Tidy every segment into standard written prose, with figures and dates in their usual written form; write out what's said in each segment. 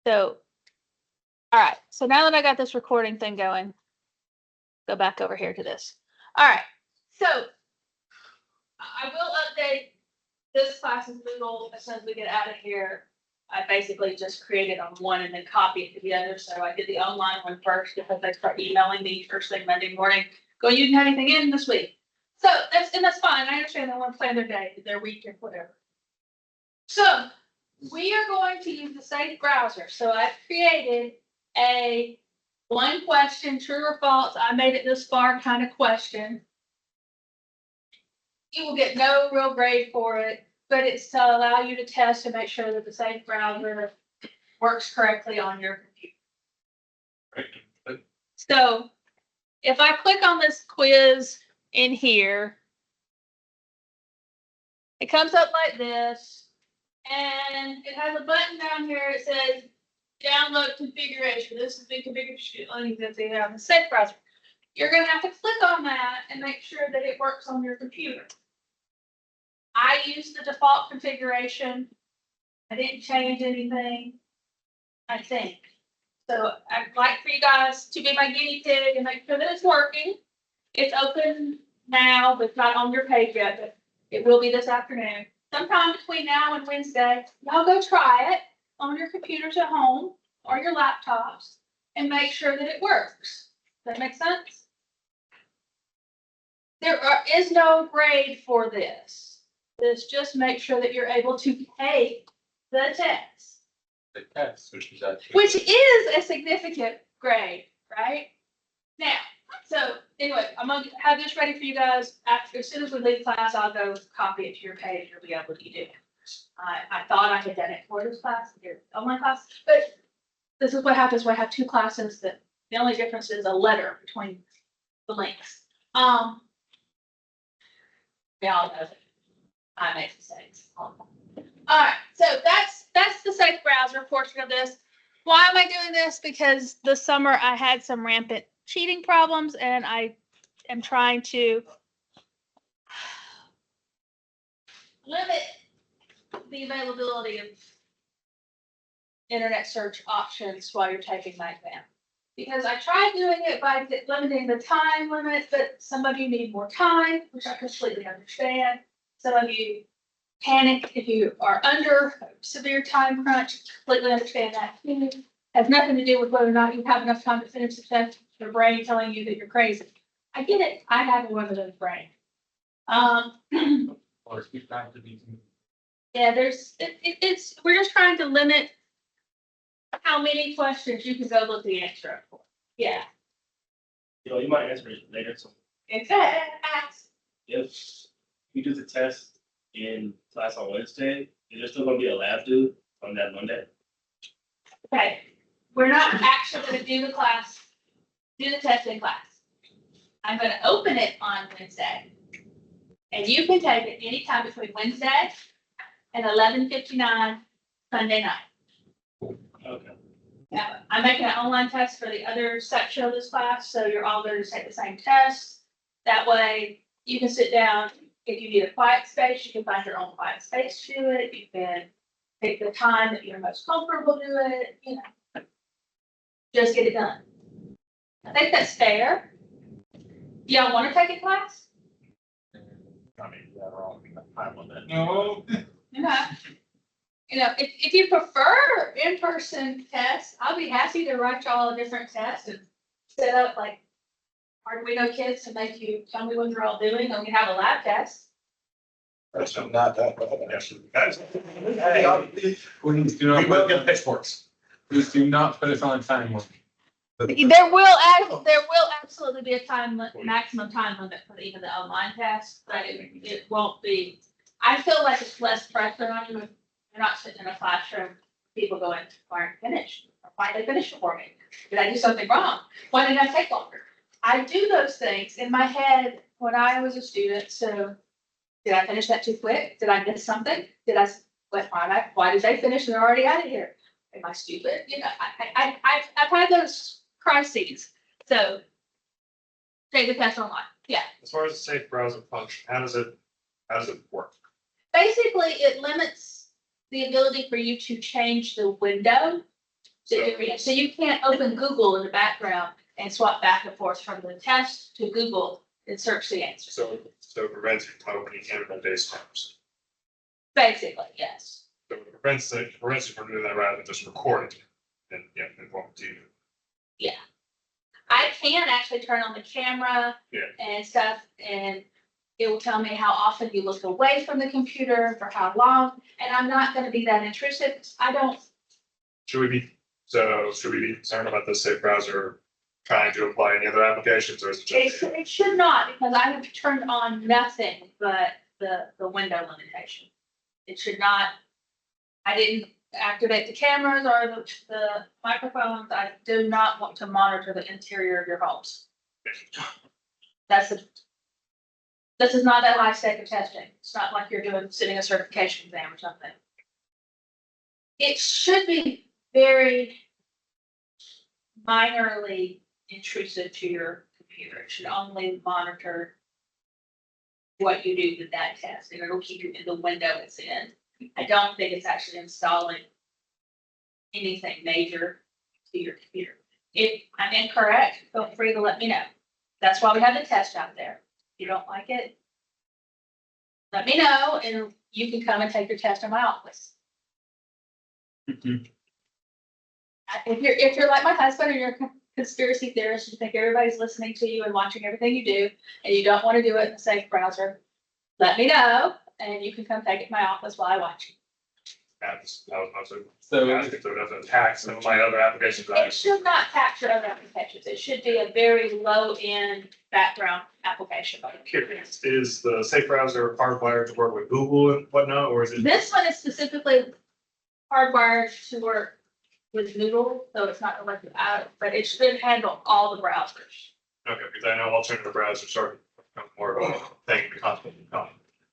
So, all right. So now that I got this recording thing going, go back over here to this. All right. So I will update this class's Moodle as soon as we get out of here. I basically just created on one and then copied it to the other. So I did the online one first because they start emailing me first thing Monday morning. Go, you didn't have anything in this week. So that's fine. I understand they want to plan their day, their week, or whatever. So we are going to use the Safe browser. So I've created a one question, true or false. I made it this far kind of question. You will get no real grade for it, but it's to allow you to test and make sure that the Safe browser works correctly on your computer. So if I click on this quiz in here, it comes up like this, and it has a button down here. It says download configuration. This is the configuration on the Safe browser. You're going to have to click on that and make sure that it works on your computer. I use the default configuration. I didn't change anything, I think. So I'd like for you guys to be my guinea pig and make sure that it's working. It's open now, but it's not on your page yet, but it will be this afternoon. Sometime between now and Wednesday, y'all go try it on your computers at home or your laptops and make sure that it works. Does that make sense? There is no grade for this. This just make sure that you're able to take the test. The test, which is actually. Which is a significant grade, right? Now, so anyway, I'm gonna have this ready for you guys. After, as soon as we leave class, I'll go copy it to your page. You'll be able to do it. I thought I had done it for this class, your online class, but this is what happens when I have two classes that the only difference is a letter between the links. We all know that I make mistakes. All right, so that's the Safe browser portion of this. Why am I doing this? Because this summer I had some rampant cheating problems, and I am trying to limit the availability of internet search options while you're taking my exam. Because I tried doing it by limiting the time limit, but some of you need more time, which I completely understand. Some of you panic if you are under severe time crunch, completely understand that. It has nothing to do with whether or not you have enough time to finish the test, your brain telling you that you're crazy. I get it. I have one of those brains. Or speak back to these. Yeah, it's we're just trying to limit how many questions you can go look the answer up for. Yeah. You know, you might answer it later, so Exactly. if you do the test in class on Wednesday, is there still gonna be a lab due on that Monday? Okay, we're not actually gonna do the test in class. I'm gonna open it on Wednesday. And you can take it anytime between Wednesday and 11:59 Sunday night. Okay. Yeah, I'm making an online test for the other section of this class, so you're all going to take the same test. That way you can sit down. If you need a quiet space, you can find your own quiet space to it. You can take the time that you're most comfortable to it, you know. Just get it done. I think that's fair. Y'all want to take a class? I mean, yeah, we're all time on that. No. You know, if you prefer in-person tests, I'll be happy to write y'all a different test and set up like Arduino kids to make you tell me what you're all doing, and we have a lab test. That's not that bad, actually. Please do not. We will get pitchforks. Please do not put us on a time limit. There will absolutely be a maximum time limit for even the online test, but it won't be. I feel like it's less pressure on you if you're not sitting in a classroom, people going, why aren't you finished? Why did they finish before me? Did I do something wrong? Why did I take longer? I do those things in my head when I was a student. So did I finish that too quick? Did I miss something? Why did they finish? They're already out of here. Am I stupid? You know, I've had those crises. So take the test online. Yeah. As far as the Safe browser function, how does it work? Basically, it limits the ability for you to change the window So you can't open Google in the background and swap back and forth from the test to Google and search the answer. So it prevents you from opening internet-based forms. Basically, yes. So it prevents you from doing that rather than just recording it and, inform to you. I can actually turn on the camera Yeah. and stuff, and it will tell me how often you look away from the computer, for how long, and I'm not gonna be that intrusive. I don't, Should we be concerned about the safe browser trying to apply any other applications, or is it just? it should not, because I have turned on nothing but the window limitation. It should not, I didn't activate the cameras or the microphones. I do not want to monitor the interior of your homes. This is not that high stake of testing. It's not like you're sitting a certification exam or something. It should be very minorly intrusive to your computer. It should only monitor what you do with that test, and it'll keep you in the window it's in. I don't think it's actually installing anything major to your computer. If I'm incorrect, feel free to let me know. That's why we have the test out there. If you don't like it, let me know, and you can come and take your test in my office. If you're like my husband and you're a conspiracy theorist, you think everybody's listening to you and watching everything you do, and you don't want to do it in a safe browser, let me know, and you can come take it in my office while I watch you. That was mostly. So Asking if it doesn't tax some of my other applications. It should not capture other applications. It should be a very low-end background application. I'm curious, is the safe browser hardwired to work with Google and whatnot, or is it? This one is specifically hardwired to work with Google, so it's not like out, but it should handle all the browsers. Okay, because I know alternative browsers starting to become more of a thing to constantly come.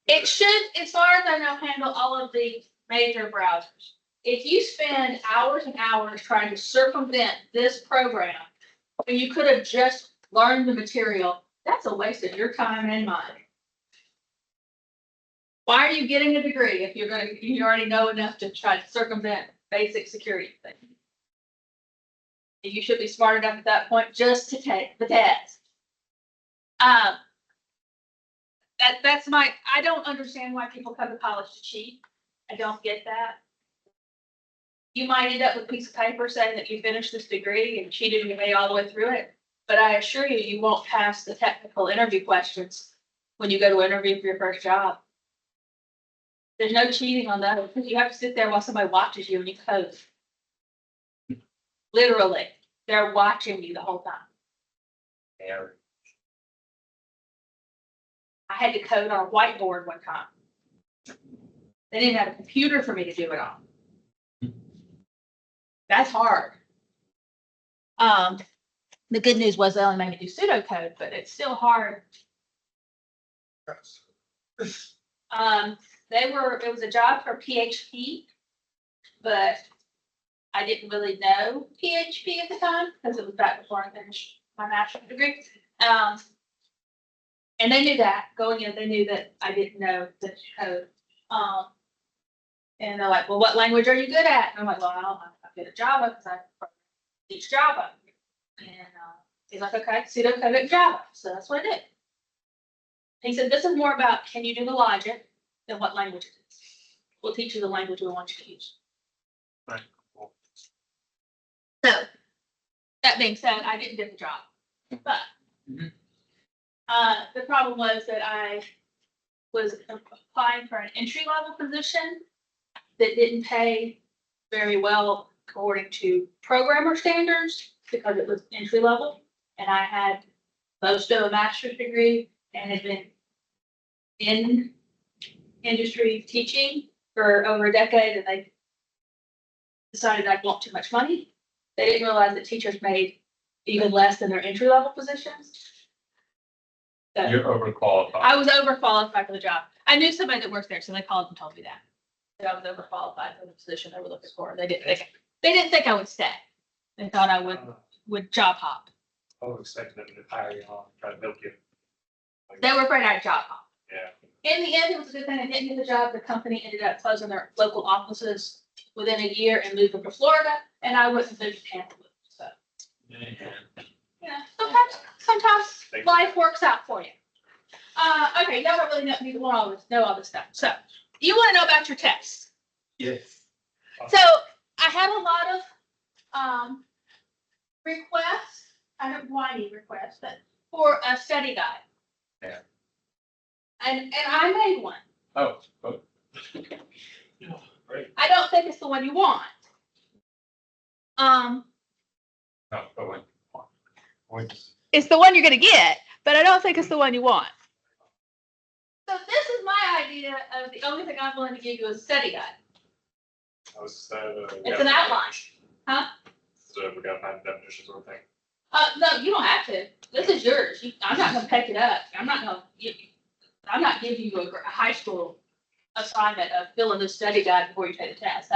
It should, as far as I know, handle all of the major browsers. If you spend hours and hours trying to circumvent this program, when you could have just learned the material, that's a waste of your time and mine. Why are you getting a degree if you already know enough to try to circumvent basic security things? You should be smart enough at that point just to take the test. That's I don't understand why people come to college to cheat. I don't get that. You might end up with a piece of paper saying that you finished this degree and cheated your way all the way through it. But I assure you, you won't pass the technical interview questions when you go to interview for your first job. There's no cheating on that. You have to sit there while somebody watches you and you code. Literally, they're watching you the whole time. I had to code on a whiteboard one time. They didn't have a computer for me to do it on. That's hard. The good news was they only made me do pseudocode, but it's still hard. It was a job for PHP, but I didn't really know PHP at the time because it was back before I finished my master's degree. And they knew that going in, they knew that I didn't know the code. And they're like, well, what language are you good at? And I'm like, well, I'm good at Java because I teach Java. And he's like, okay, pseudocode in Java. So that's what I did. He said, this is more about can you do the logic than what language it is. We'll teach you the language we want you to use. Right. Cool. So that being said, I didn't get the job. But the problem was that I was applying for an entry-level position that didn't pay very well according to programmer standards because it was entry-level. And I had most of a master's degree and had been in industry teaching for over a decade, and they decided I'd want too much money. They didn't realize that teachers made even less than their entry-level positions. So You're overqualified. I was overqualified for the job. I knew somebody that worked there, so they called and told me that I was overqualified for the position they were looking for. They didn't think I would stay. They thought I would job hop. I was expecting them to hire you on, try to milk you. They were afraid I'd job hop. Yeah. In the end, it was a good thing I didn't get the job. The company ended up closing their local offices within a year and moving to Florida, and I wouldn't move to Tampa. So, sometimes Thank you. life works out for you. Okay, y'all don't really know all this stuff. So, you want to know about your tests. Yes. So I had a lot of requests, kind of whiny requests, but for a study guide. Yeah. And I made one. Oh, I don't think it's the one you want. no, but when. It's the one you're gonna get, but I don't think it's the one you want. So this is my idea of the only thing I'm willing to give you is a study guide. I was just saying, It's an outline. Huh? So we gotta find definitions or thing. No, you don't have to. This is yours. I'm not gonna pick it up. I'm not giving you a high school assignment of filling the study guide before you take the test.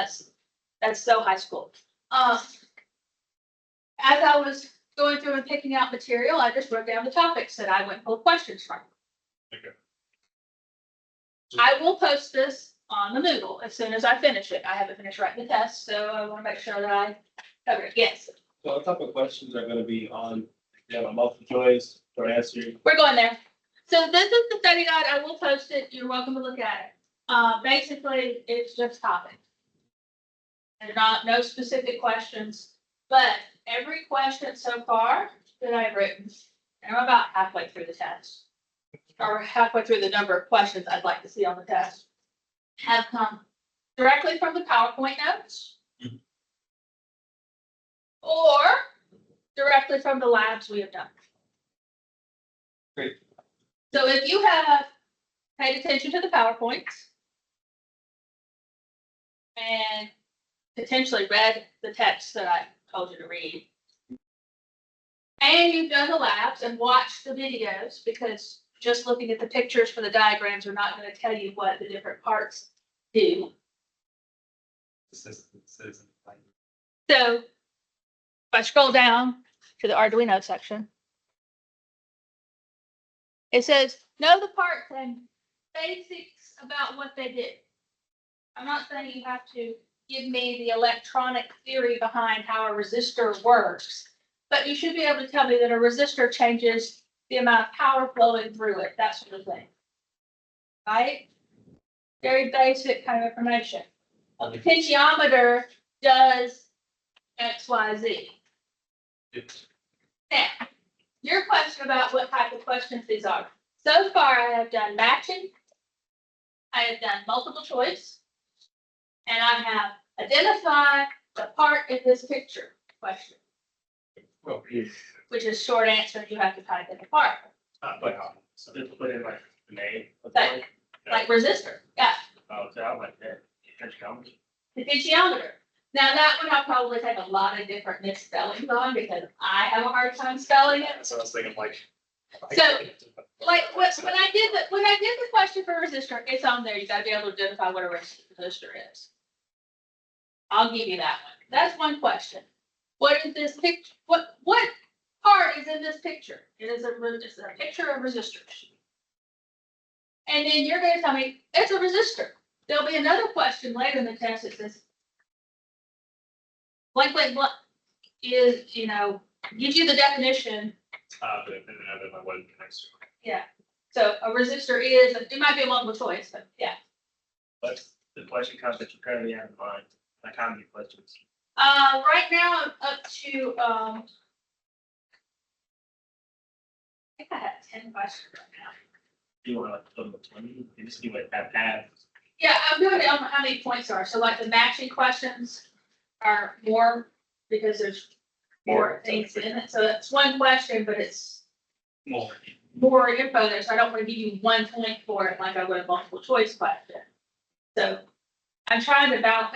That's so high school. As I was going through and picking out material, I just wrote down the topics that I went and pulled questions from. Okay. I will post this on the Moodle as soon as I finish it. I haven't finished writing the test, so I want to make sure that I cover it. Yes, So what type of questions are gonna be on, you have a multiple choice, short answer? we're going there. So this is the study guide. I will post it. You're welcome to look at it. Basically, it's just topics. There's no specific questions, but every question so far that I've written, and I'm about halfway through the test, or halfway through the number of questions I'd like to see on the test, have come directly from the PowerPoint notes Mhm. or directly from the labs we have done. Great. So if you have paid attention to the PowerPoints and potentially read the text that I told you to read, and you've done the labs and watched the videos, because just looking at the pictures for the diagrams are not going to tell you what the different parts do. This is. So if I scroll down to the Arduino section, it says, know the parts and basics about what they did. I'm not saying you have to give me the electronic theory behind how a resistor works, but you should be able to tell me that a resistor changes the amount of power flowing through it, that sort of thing. Right? Very basic kind of information. A potentiometer does X, Y, Z. Now, your question about what type of questions these are. So far, I have done matching. I have done multiple choice. And I have identified the part in this picture question, Well, which is short answer. You have to type in the part. So just put in like the name of the Like- one. Like resistor. Yeah. Oh, so I like that. Potentiometer. Now that one I'll probably take a lot of different misspellings on because I have a hard time spelling it. So I was thinking like. So, Like when I did the question for resistor, it's on there. You gotta be able to identify what a resistor is. I'll give you that one. That's one question. What is this picture? What part is in this picture? It's a picture of resistors. And then you're gonna tell me it's a resistor. There'll be another question later in the test that says blank is, gives you the definition. But then I don't know what it connects to. So a resistor is, it might be a multiple choice, but yeah. What's the question comes that you currently have in mind? Like how many questions? Right now I'm up to, I think I have 10 questions right now. Do you want like a total of 20? You just see what half. Yeah, I'm doing it on how many points are. So like the matching questions are more because there's more things in it. So it's one question, but it's more info there. So I don't want to give you 1 point for it like I would a multiple choice question. So I'm trying to get up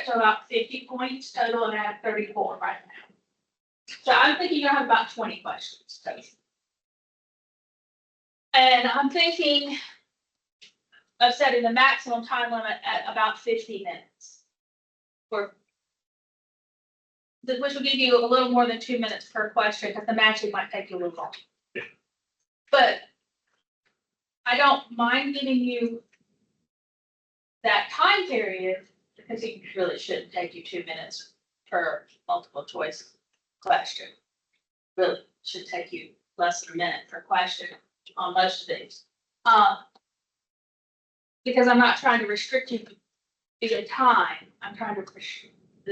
to about 50 points total, and I have 34 right now. So I'm thinking you'll have about 20 questions total. And I'm thinking of setting the maximum time limit at about 50 minutes. Which will give you a little more than 2 minutes per question, because the matching might take you a little long. Yeah. But I don't mind giving you that time period because it really shouldn't take you 2 minutes per multiple choice question. Really should take you less than a minute per question on most of these. Because I'm not trying to restrict you via time, I'm trying to,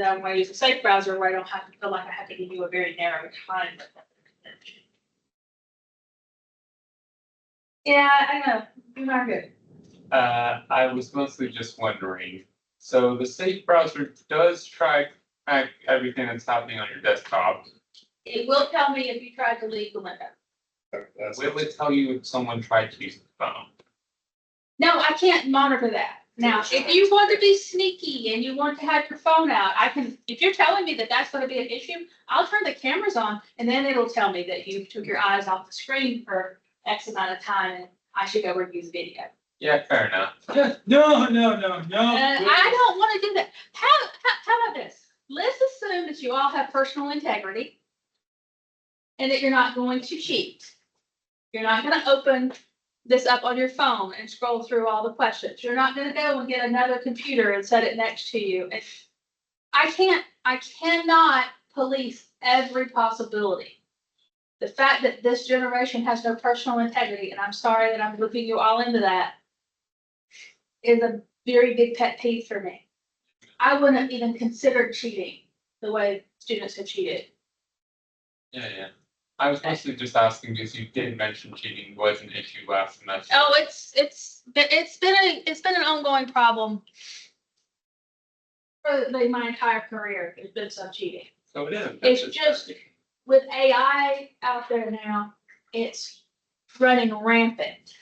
I'm gonna use a safe browser where I don't have to feel like I have to give you a very narrow time. Yeah, I know, you're not good. I was mostly just wondering, so the safe browser does track everything that's happening on your desktop. It will tell me if you tried to leave the window. That's- Will it tell you if someone tried to use the phone? No, I can't monitor that. Now, if you want to be sneaky and you want to have your phone out, I can, if you're telling me that that's gonna be an issue, I'll turn the cameras on and then it'll tell me that you took your eyes off the screen for X amount of time and I should go review the video. Yeah, fair enough. No. I don't wanna do that. How about this? Let's assume that you all have personal integrity and that you're not going to cheat. You're not gonna open this up on your phone and scroll through all the questions. You're not gonna go and get another computer and set it next to you. And I cannot police every possibility. The fact that this generation has no personal integrity, and I'm sorry that I'm looping you all into that, is a very big pet peeve for me. I wouldn't have even considered cheating the way students have cheated. Yeah. I was mostly just asking because you did mention cheating was an issue last semester. Oh, it's been an ongoing problem for my entire career. There's been some cheating. So it is. It's just with AI out there now, it's running rampant.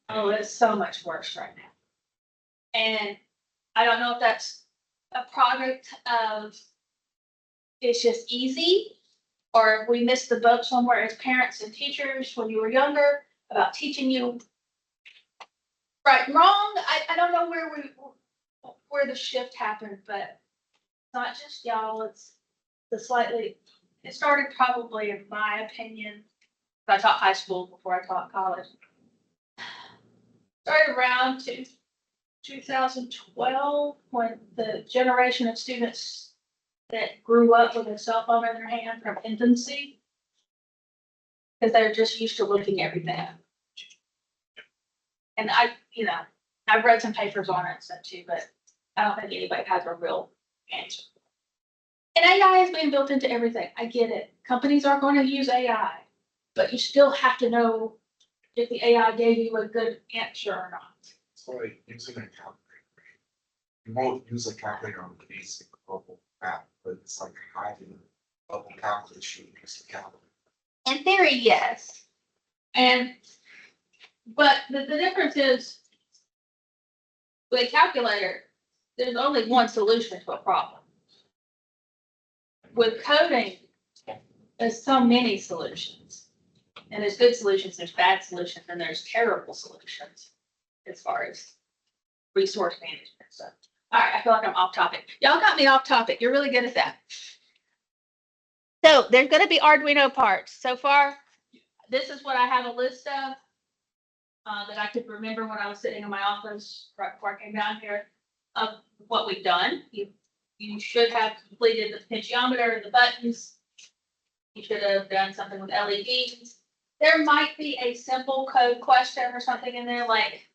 Oh, it's so much worse right now. And I don't know if that's a product of it's just easy, or if we missed the boat somewhere as parents and teachers when you were younger about teaching you right and wrong. I don't know where the shift happened, but it's not just y'all, it's it started probably, in my opinion, I taught high school before I taught college. Started around 2012, when the generation of students that grew up with a cell phone in their hand from infancy, because they're just used to looking everything up. And I've read some papers on it and stuff too, but I don't think anybody has a real answer. And AI is being built into everything. I get it. Companies are going to use AI, but you still have to know if the AI gave you a good answer or not. It's like using a calculator. You won't use a calculator on the basic global map, but it's like hiding a double calculator, you use the calculator. In theory, yes. But the difference is with a calculator, there's only one solution to a problem. With coding, there's so many solutions. And there's good solutions, there's bad solutions, and there's terrible solutions as far as resource management stuff. All right, I feel like I'm off topic. Y'all got me off topic. You're really good at that. So there's going to be Arduino parts. So far, this is what I have a list of that I could remember when I was sitting in my office right before I came down here of what we've done. You should have completed the potentiometer and the buttons. You should have done something with LEDs. There might be a simple code question or something in there, like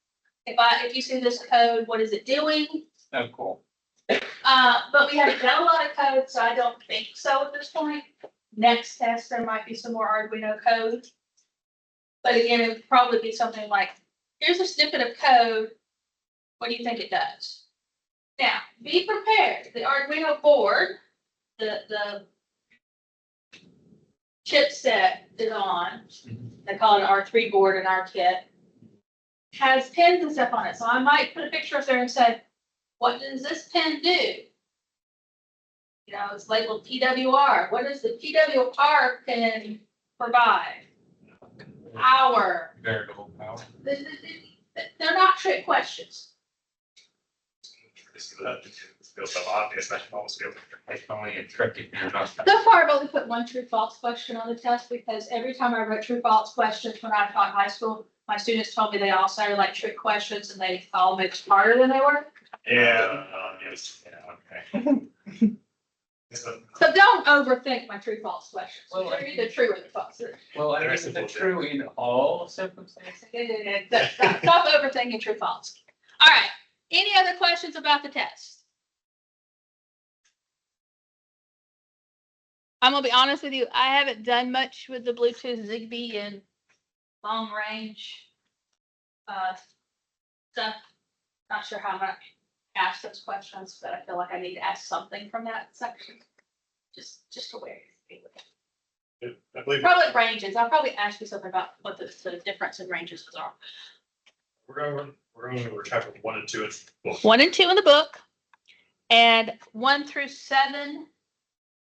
if you see this code, what is it doing? Oh, cool. But we haven't done a lot of code, so I don't think so at this point. Next test, there might be some more Arduino code. But again, it would probably be something like, here's a snippet of code. What do you think it does? Now, be prepared. The Arduino board, the chipset is on. They call it an R3 board in our kit. Has pins and stuff on it. So I might put a picture up there and say, what does this pin do? You know, it's labeled PWR. What does the PWR pin provide? Power. Variable power. They're not trick questions. This feels so obvious, that should almost feel. It's only a trick if you're not. So far, I've only put one true false question on the test because every time I wrote true false questions when I taught high school, my students told me they all sounded like trick questions and they all made smarter than they were. Yeah, yes, yeah, okay. So, So don't overthink my true false questions. Well, They're either true or they're false. Well, I There mean, is is a it true in all circumstances? Stop overthinking true false. All right. Any other questions about the test? I'm gonna be honest with you. I haven't done much with the Bluetooth Zigbee and long range stuff. Not sure how much ask those questions, but I feel like I need to ask something from that section. Just aware. I believe Probably ranges. I'll probably ask you something about what the difference in ranges are. we're going over chapter 1 and 2 in book. 1 and 2 in the book, and 1 through 7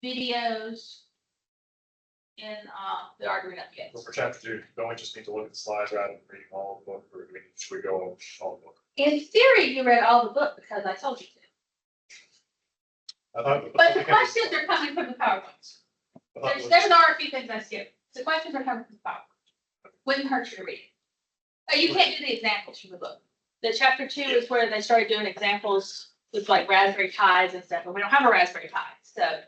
videos in the Arduino But kits. for chapter 2, don't we just need to look at the slides rather than reading all the book, or should we go over all the book? In theory, you read all the book because I told you to. I thought. But the questions are coming from the PowerPoints. There are a few things I skipped. The questions are coming from the PowerPoint. Wouldn't hurt you to read. You can't do the examples from the book. The chapter 2 is where they started doing examples with like Raspberry Pis and stuff, but we don't have a Raspberry Pi. So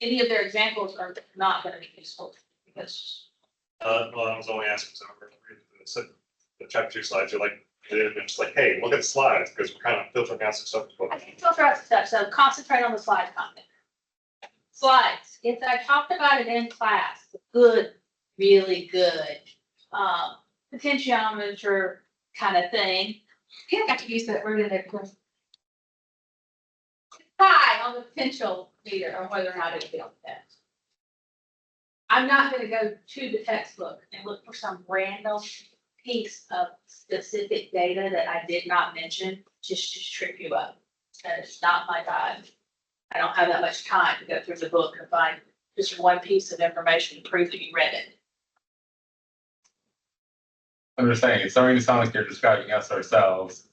any of their examples are not going to be useful because Well, I was only asking, so we're reading the chapter 2 slides, you're like, they're just like, hey, look at the slides, because we're kind of filtering out some stuff. I can filter out stuff. So concentrate on the slide content. Slides. If I talked about it in class, good, really good, potentiometer kind of thing. I think I got to use that word in there. High on the potential meter or whether or not it will test. I'm not going to go to the textbook and look for some random piece of specific data that I did not mention just to trip you up. That is not my vibe. I don't have that much time to go through the book and find just one piece of information to prove that you read it. I'm just saying, it's starting to sound like you're describing us ourselves.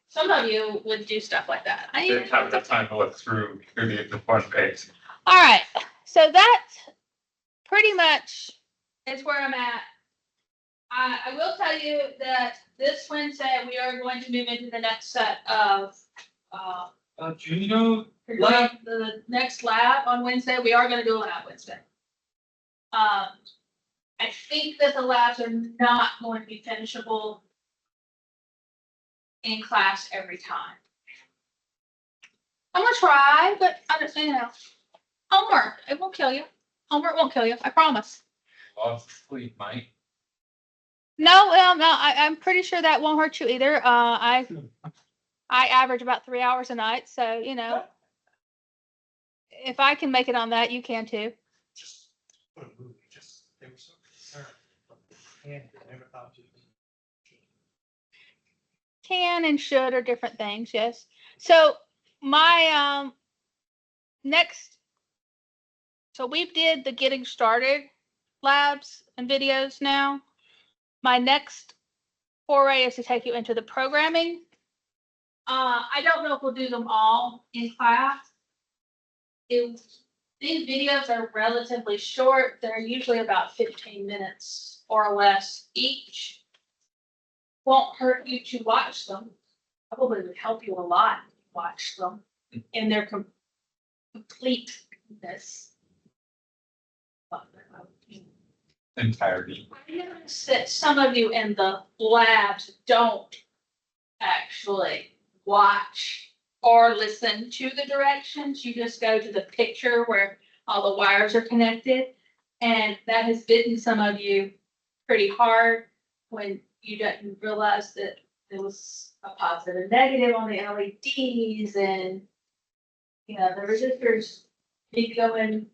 Some of you would do stuff like that. I didn't have enough time to look through the front page. All right, so that pretty much is where I'm at. I will tell you that this Wednesday, we are going to move into the next set of, Juno we're doing the next lab on Wednesday. We are gonna do a lab Wednesday. I think that the labs are not going to be finishable in class every time. I'm gonna try, but you know, homework, it won't kill you. Homework won't kill you, I promise. lost sleep, Mike. No, well, no, I'm pretty sure that won't hurt you either. I average about 3 hours a night, so you know, if I can make it on that, you can too. Just put a movie, they were so concerned. And they never thought to. Can and should are different things, yes. So my next, so we did the getting started labs and videos now. My next foray is to take you into the programming. I don't know if we'll do them all in class. These videos are relatively short. They're usually about 15 minutes or less each. Won't hurt you to watch them. Probably would help you a lot to watch them in their completeness. Entirety. I noticed that some of you in the labs don't actually watch or listen to the directions. You just go to the picture where all the wires are connected. And that has bitten some of you pretty hard when you didn't realize that there was a positive and negative on the LEDs and, you know, the resistors need to go in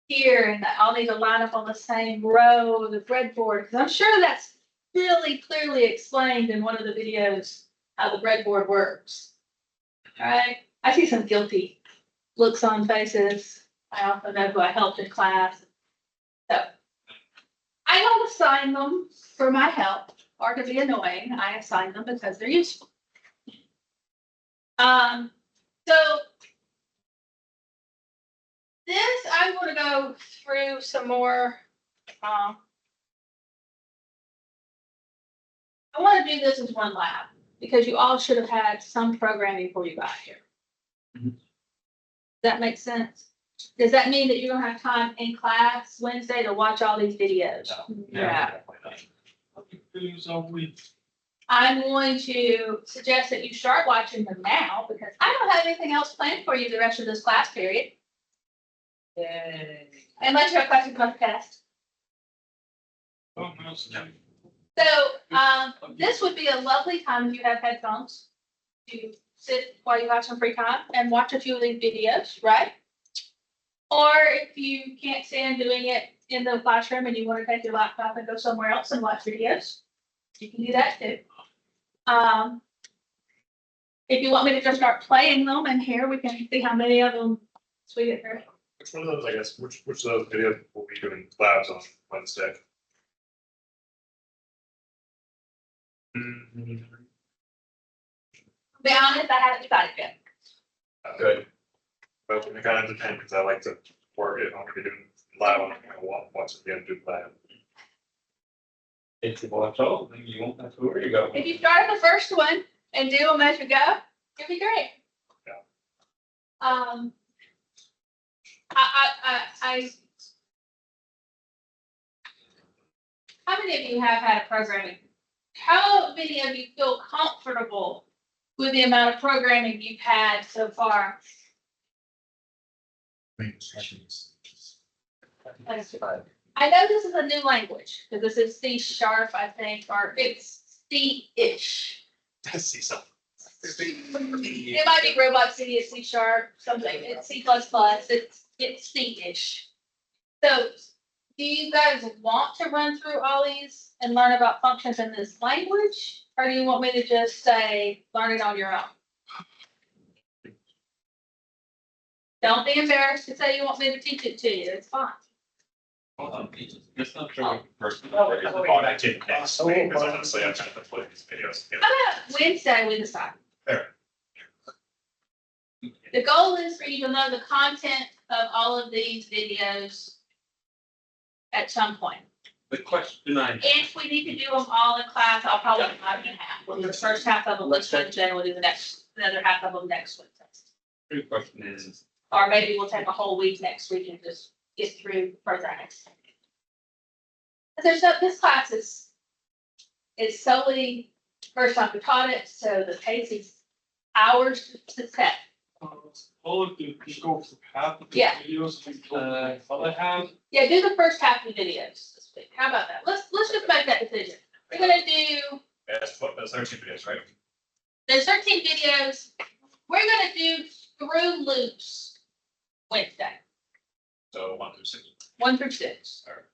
here and all need to line up on the same row of the breadboard. Because I'm sure that's really clearly explained in one of the videos how the breadboard works. All right. I see some guilty looks on faces. I also know who I helped in class. So I don't assign them for my help or to be annoying. I assign them because they're useful. So this, I'm going to go through some more. I want to do this as one lab because you all should have had some programming before you got here. Mhm. Does that make sense? Does that mean that you're gonna have time in class Wednesday to watch all these videos? Yeah. I'm going to suggest that you start watching them now because I don't have anything else planned for you the rest of this class period. Unless you have questions about the test. So, this would be a lovely time if you have headphones to sit while you have some free time and watch a few of these videos, right? Or if you can't stand doing it in the classroom and you want to take your laptop and go somewhere else and watch videos, you can do that too. If you want me to just start playing them and here we can see how many of them we get through. Which one of those, I guess, which of those videos will be doing labs on Wednesday? To be honest, I haven't decided yet. Good. But it kind of depends, because I like to work it, I'm gonna be doing lab, I'm gonna watch it again, do lab. If you watch all, then you won't have to worry about If it. you start at the first one and do them as you go, it'll be great. Yeah. How many of you have had a programming? How many of you feel comfortable with the amount of programming you've had so far? I know this is a new language, because this is C#, I think, or it's C-ish. I see something. It might be Robot City, it's C#, something, it's C++, it's C-ish. So, do you guys want to run through all these and learn about functions in this language? Or do you want me to just say, learn it on your own? Don't be embarrassed to say you want me to teach it to you, it's fine. Hold on, it's not sure. First. Oh, that did next week, because honestly, I'm trying to play these videos. How about Wednesday we decide? Fair. The goal is for you to know the content of all of these videos at some point. The question I. If we need to do them all in class, I'll probably divide them in half. We'll do the first half of them this Wednesday, and we'll do the other half of them next Wednesday. The question is, Or maybe we'll take a whole week next week and just get through programming. This class is solely first time we taught it, so the pace is hours to set. All of the, you go for half of the Yeah. videos, and all I have, Yeah, do the first half of the videos this week. How about that? Let's just make that decision. We're gonna do, That's 13 videos, right? there's 13 videos. We're gonna do through loops Wednesday, So 1 through 6. 1 through 6. Alright.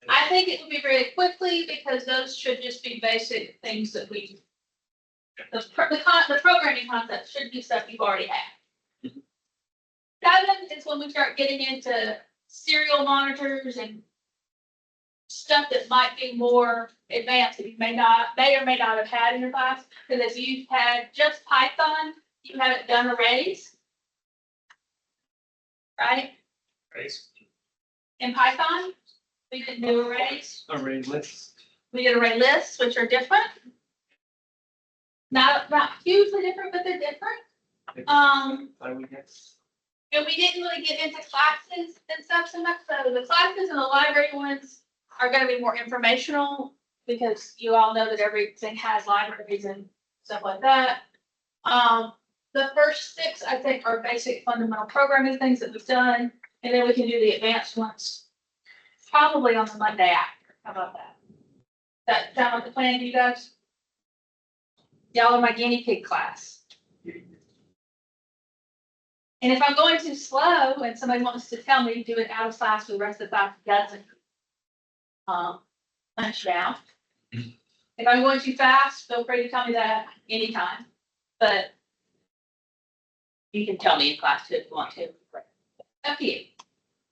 I think it will be very quickly because those should just be basic things that we, the programming concept should be stuff you've already had. 7 is when we start getting into serial monitors and stuff that might be more advanced that you may or may not have had in your class. Because if you've had just Python, you haven't done arrays. Right? Right? In Python, we didn't do arrays. array list. We did array lists, which are different. Not hugely different, but they're different. I would guess. And we didn't really get into classes and stuff so much. So the classes and the library ones are gonna be more informational because you all know that everything has libraries and stuff like that. The first 6, I think, are basic fundamental programming things that we've done, and then we can do the advanced ones probably on the Monday after. How about that? That sound like the plan to you guys? Y'all are my guinea pig class. And if I'm going too slow and somebody wants to tell me to do it out of class, the rest of the class doesn't punch down. If I'm going too fast, feel free to tell me that anytime, but you can tell me in class too if you want to. Up to you.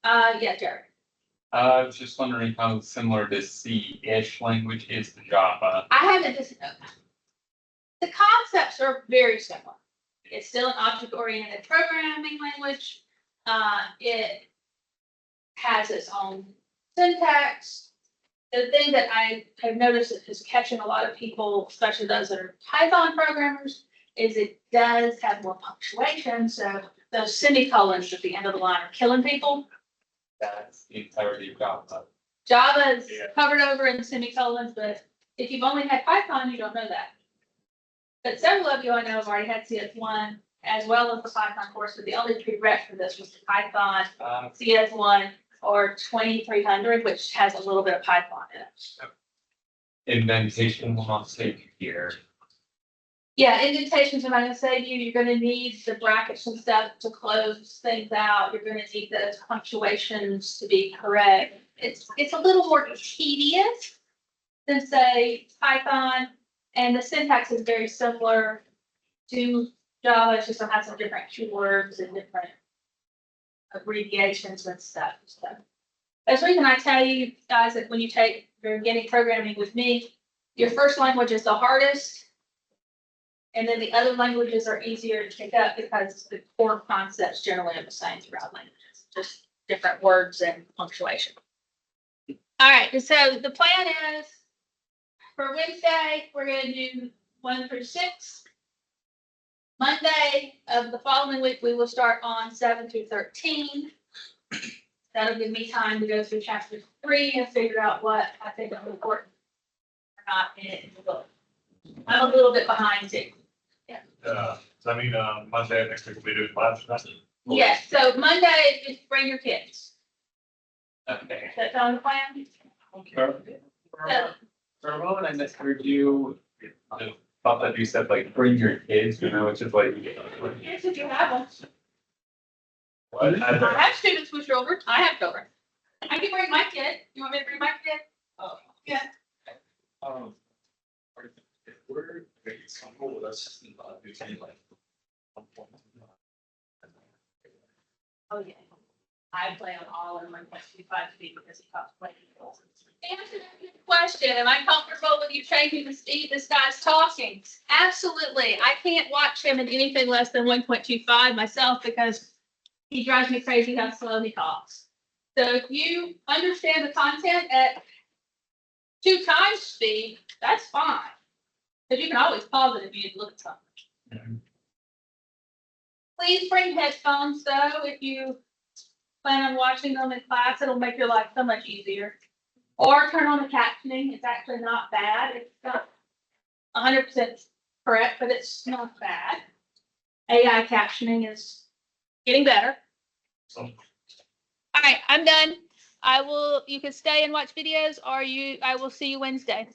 Yeah, Jared. I was just wondering how similar this C-ish language is to Java. I haven't just, the concepts are very similar. It's still an object-oriented programming language. It has its own syntax. The thing that I have noticed that is catching a lot of people, especially those that are Python programmers, is it does have more punctuation, so those semicolons at the end of the line are killing people. That's the entirety of Java. Java is Yeah. covered over in semicolons, but if you've only had Python, you don't know that. But several of you I know have already had CS1 as well as the Python course, but the only prereq for this was the Python CS1 or 2300, which has a little bit of Python in it. Indentation will not save you here. Yeah, indentations are not gonna save you. You're gonna need the brackets and stuff to close things out. You're gonna need the punctuations to be correct. It's a little more tedious than say Python, and the syntax is very similar to Java. It's just it has some different keywords and different abbreviations and stuff. So that's the reason I tell you guys that when you're getting programming with me, your first language is the hardest. And then the other languages are easier to pick up because the core concepts generally are the same throughout languages, just different words and punctuation. All right, so the plan is for Wednesday, we're gonna do 1 through 6. Monday of the following week, we will start on 7 through 13. That'll give me time to go through chapter 3 and figure out what I think is important or not in the book. I'm a little bit behind too. So I mean, Monday next week we'll be doing live. Yes, so Monday, just bring your kids. Okay. Is that on the plan? For a moment, I misheard you. I thought that you said like bring your kids, which is like. Yes, if you have them. What? I have students with children. I have children. I can bring my kid. You want me to bring my kid? Yeah. If we're, it's cool with us, do something like. Oh, yeah. I play on all in 1.25 speed because it costs plenty of. Answer that question. Am I comfortable with you changing the speed this guy's talking? Absolutely. I can't watch him in anything less than 1.25 myself because he drives me crazy how slow he talks. So if you understand the content at 2 times speed, that's fine. Because you can always pause it if you need to look at something. Please bring headphones though, if you plan on watching them in class, it'll make your life so much easier. Or turn on the captioning, it's actually not bad, it's not 100% correct, but it's not bad. AI captioning is getting better. So All right, I'm done. You can stay and watch videos, or I will see you Wednesday.